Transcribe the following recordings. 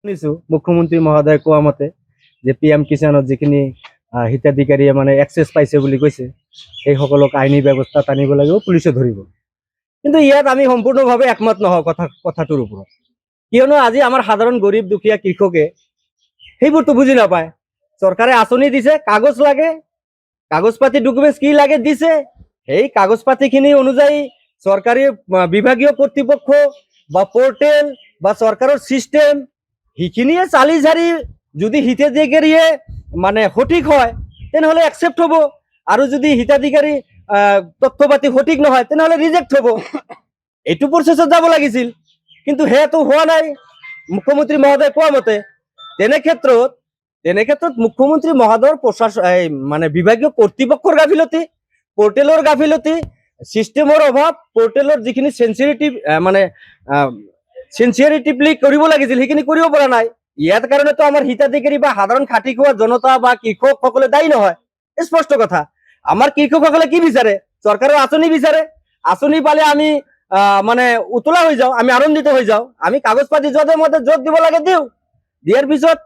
শুনিছো মুখ্যমন্ত্ৰী মহোদয়ে কোৱা মতে যে PM কিষাণত যিখিনি হিতাধিকাৰীয়ে মানে এক্সেছ পাইছে বুলি কৈছে সেইসকলক আইনী ব্যৱস্থাত আনিব লাগিব, পুলিচে ধৰিব। কিন্তু ইয়াত আমি সম্পূৰ্ণভাৱে একমত নহওঁ কথাটোৰ ওপৰত, কিয়নো আজি আমাৰ সাধাৰণ গৰীব দুখীয়া কৃষকে সেইবোৰতো বুজি নাপায়। চৰকাৰে আঁচনি দিছে, কাগজ লাগে, কাগজ পাতি ডকুমেণ্টছ কি লাগে দিছে, সেই কাগজ পাতিখিনি অনুযায়ী চৰকাৰী বিভাগীয় কৰ্তৃপক্ষ বা পোৰ্টেল বা চৰকাৰৰ চিষ্টেম সেইখিনিয়ে চালি জাৰি যদি হিতাধিকাৰীয়ে মানে সঠিক হয় তেনেহ'লে একচেপ্ট হ'ব, আৰু যদি হিতাধিকাৰী তথ্য পাতি সঠিক নহয় তেনেহ'লে ৰিজেক্ট হ'ব। এইটো প্ৰচেছত যাব লাগিছিল, কিন্তু সেয়াটো হোৱা নাই মুখ্যমন্ত্ৰী মহোদয়ে কোৱা মতে। তেনে ক্ষেত্ৰত মুখ্যমন্ত্ৰী মহোদয়ৰ মানে বিভাগীয় কৰ্তৃপক্ষৰ গাফিলতি, পোৰ্টেলৰ গাফিলতি, চিষ্টেমৰ অভাৱ, পোৰ্টেলৰ যিখিনি চেঞ্চিয়াৰিটিভলি কৰিব লাগিছিল সেইখিনি কৰিব পৰা নাই। ইয়াৰ কাৰণেতো আমাৰ হিতাধিকাৰী বা সাধাৰণ খাটি খোৱা জনতা বা কৃষকসকলে দায়ী নহয়। স্পষ্ট কথা, আমাৰ কৃষকসকলে কি বিচাৰে? চৰকাৰৰ আঁচনি বিচাৰে। আঁচনি পালে আমি মানে উতলা হৈ যাওঁ, আমি আনন্দিত হৈ যাওঁ, আমি কাগজ পাতি য'তে মতে য'ত দিব লাগে দিওঁ। দিয়াৰ পিছত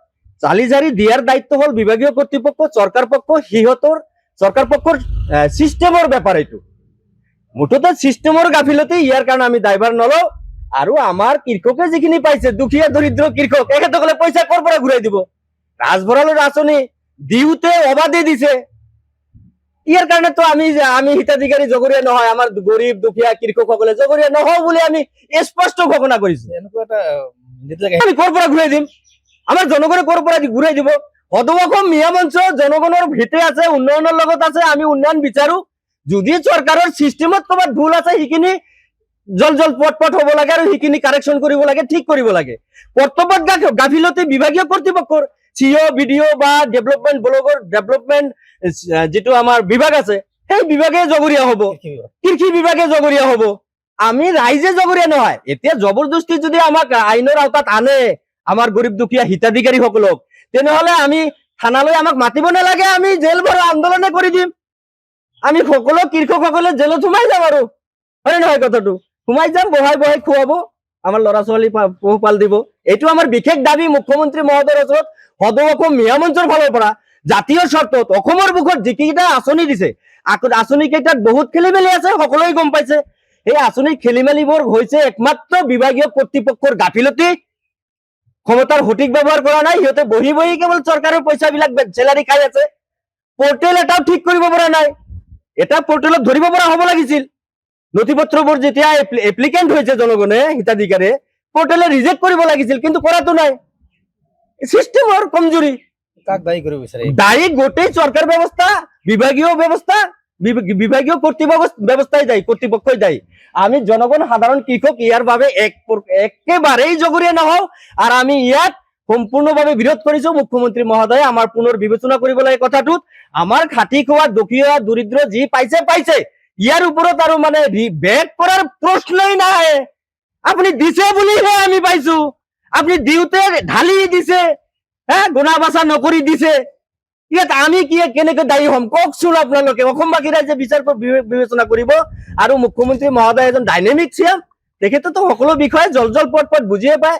চালি জাৰি দিয়াৰ দায়িত্ব হ'ল বিভাগীয় কৰ্তৃপক্ষ, চৰকাৰ পক্ষৰ চিষ্টেমৰ বেপাৰ। এইটো মুঠতে চিষ্টেমৰ গাফিলতি, ইয়াৰ কাৰণে আমি দায়ভাৰ নলওঁ। আৰু আমাৰ কৃষকে যিখিনি পাইছে, দুখীয়া দৰিদ্ৰ কৃষক, এখেতসকলে পইচা ক'ৰ পৰা ঘূৰাই দিব? ৰাজভঁৰালৰ আঁচনি দিওঁতে অবাধে দিছে। ইয়াৰ কাৰণেতো আমি হিতাধিকাৰী জগৰীয়া নহয়, আমাৰ গৰীব দুখীয়া কৃষকসকলে জগৰীয়া নহওঁ বুলি আমি স্পষ্ট ঘোষণা কৰিছো। আমি ক'ৰ পৰা ঘূৰাই দিম? আমাৰ জনগণে ক'ৰ পৰা ঘূৰাই দিব? সদৌ অসম মিঞা মঞ্চ জনগণৰ ভিতৰে আছে, উন্নয়নৰ লগত আছে, আমি উন্নয়ন বিচাৰো। যদি চৰকাৰৰ চিষ্টেমত ক'ৰবাত ভুল আছে সেইখিনি জল পট হ'ব লাগে, আৰু সেইখিনি কাৰেকশ্যন কৰিব লাগে, ঠিক কৰিব লাগে। কৰ্তব্যত গাফিলতি বিভাগীয় কৰ্তৃপক্ষৰ, CEO BDO বা ডেভেলপমেণ্ট ব্লকৰ ডেভেলপমেণ্ট যিটো আমাৰ বিভাগ আছে সেই বিভাগে জগৰীয়া হ'ব, কৃষি বিভাগে জগৰীয়া হ'ব। আমি ৰাইজে জগৰীয়া নহয়। এতিয়া জবৰদস্তি যদি আমাক আইনৰ আওতাত আনে আমাৰ গৰীব দুখীয়া হিতাধিকাৰীসকলক, তেনেহ'লে আমি থানালৈ আমাক মাতিব নালাগে, আমি জেল ভৰো আন্দোলনে কৰি দিম। আমি সকলো কৃষকসকলে জেলত সোমাই যাম, আৰু হয় নহয় কথাটো? সোমাই যাম, বহাই খুৱাব, আমাৰ ল'ৰা ছোৱালী পোহপাল দিব। এইটো আমাৰ বিশেষ দাবী মুখ্যমন্ত্ৰী মহোদয়ৰ ওচৰত সদৌ অসম মিঞা মঞ্চৰ ফালৰ পৰা। জাতীয় স্বাৰ্থত অসমৰ বুকুত যিকেইটা আঁচনি দিছে, আঁচনি কেইটাত বহুত খেলি মেলি আছে, সকলোৱে গম পাইছে। সেই আঁচনিৰ খেলি মেলিবোৰ হৈছে একমাত্ৰ বিভাগীয় কৰ্তৃপক্ষৰ গাফিলতি, ক্ষমতাৰ সঠিক ব্যৱহাৰ কৰা নাই। সিহঁতে বহি কেৱল চৰকাৰৰ পইচাবিলাক চেলাৰী খাই আছে। পোৰ্টেল এটাও ঠিক কৰিব পৰা নাই। এটা পোৰ্টেলত ধৰিব পৰা হ'ব লাগিছিল। নথি পত্ৰবোৰ যেতিয়া এপ্লিকেণ্ট হৈছে জনগণে, হিতাধিকাৰী পোৰ্টেলে ৰিজেক্ট কৰিব লাগিছিল, কিন্তু কৰাটো নাই। চিষ্টেমৰ কমজুৰি। কাক দায়ী কৰিব বিচাৰে? দায়ী গোটেই চৰকাৰ ব্যৱস্থা, বিভাগীয় ব্যৱস্থা, বিভাগীয় ব্যৱস্থাই দায়ী, কৰ্তৃপক্ষই দায়ী। আমি জনগণ সাধাৰণ কৃষক ইয়াৰ বাবে একেবাৰেই জগৰীয়া নহওঁ, আৰু আমি ইয়াত সম্পূৰ্ণভাৱে বিৰোধ কৰিছো। মুখ্যমন্ত্ৰী মহোদয়ে আমাৰ পুনৰ বিবেচনা কৰিব লাগে কথাটোত। আমাৰ খাটি খোৱা দুখীয়া দৰিদ্ৰ যি পাইছে, ইয়াৰ ওপৰত আৰু মানে বেগ কৰাৰ প্ৰশ্নই নাই। আপুনি দিছে বুলিহে আমি পাইছো, আপুনি দিওঁতে ঢালি দিছে, গুণা বাছা নকৰি দিছে। ইয়াত আমি কেনেকৈ দায়ী হ'ম কওকচোন আপোনালোকে? অসমবাসী ৰাইজে বিবেচনা কৰিব। আৰু মুখ্যমন্ত্ৰী মহোদয় এজন ডাইনেমিক CM, তেখেতেতো সকলো বিষয়ে জল পট বুজিয়ে পায়।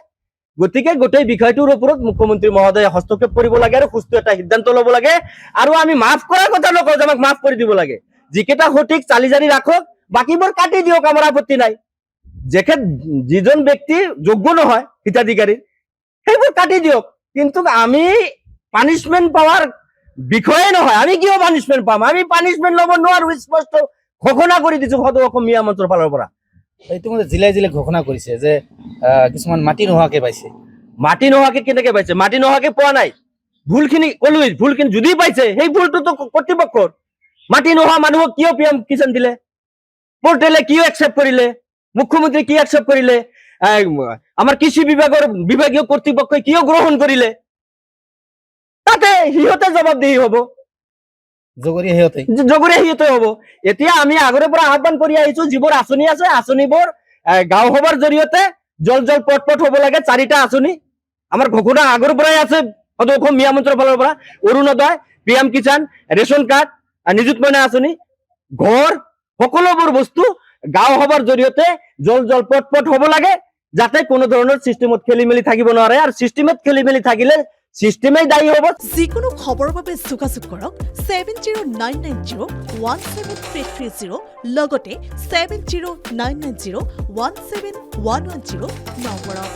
গতিকে গোটেই বিষয়টোৰ ওপৰত মুখ্যমন্ত্ৰী মহোদয়ে হস্তক্ষেপ কৰিব লাগে আৰু সুস্থ এটা সিদ্ধান্ত ল'ব লাগে। আৰু আমি মাফ কৰাৰ কথা নকওঁ যে আমাক মাফ কৰি দিব লাগে। যিকেইটা সঠিক চালি জাৰি ৰাখক, বাকীবোৰ কাটি দিয়ক, আমাৰ আপত্তি নাই। যিজন ব্যক্তি যোগ্য নহয় হিতাধিকাৰী, সেইবোৰ কাটি দিয়ক। কিন্তু আমি পানিচমেণ্ট পাৱাৰ বিষয়ে নহয়। আমি কিয় পানিচমেণ্ট পাম? আমি পানিচমেণ্ট ল'ব নোৱাৰো, স্পষ্ট ঘোষণা কৰি দিছো সদৌ অসম মিঞা মঞ্চৰ ফালৰ পৰা। ইতিমধ্যে জিলাই ঘোষণা কৰিছে যে কিছুমান মাটি নোহোৱাকে পাইছে। মাটি নোহোৱাকে কেনেকে পাইছে? মাটি নোহোৱাকে পোৱা নাই। ভুলখিনি ক'লোৱেই, ভুলখিনি যদি পাইছে সেই ভুলটোতো কৰ্তৃপক্ষৰ। মাটি নোহোৱা মানুহক কিয় PM কিষাণ দিলে? পোৰ্টেলে কিয় একচেপ্ট কৰিলে? মুখ্যমন্ত্ৰী কিয় একচেপ্ট কৰিলে? আমাৰ কৃষি বিভাগীয় কৰ্তৃপক্ষই কিয় গ্ৰহণ কৰিলে? তাতে সিহঁতে জবাবদিহি হ'ব, জগৰীয়া সিহঁতে হ'ব। এতিয়া আমি আগৰে পৰা আহ্বান কৰি আহিছো, যিবোৰ আঁচনি আছে আঁচনিবোৰ গাঁও সভাৰ জৰিয়তে জল পট হ'ব লাগে। 4টা আঁচনি আমাৰ ঘোষণা আগৰ পৰাই আছে সদৌ অসম মিঞা মঞ্চৰ ফালৰ পৰা। Arunodoi, PM Kisan, ration card, Nijut Moina আঁচনি, ঘৰ, সকলোবোৰ বস্তু গাঁও সভাৰ জৰিয়তে জল পট হ'ব লাগে। যাতে কোনো ধৰণৰ চিষ্টেমত খেলি মেলি থাকিব নোৱাৰে আৰু চিষ্টেমত খেলি মেলি থাকিলে চিষ্টেমেই দায়ী হ'ব। যিকোনো খবৰৰ বাবে যোগাযোগ কৰক 7099017330 লগতে 7099017110 নম্বৰত।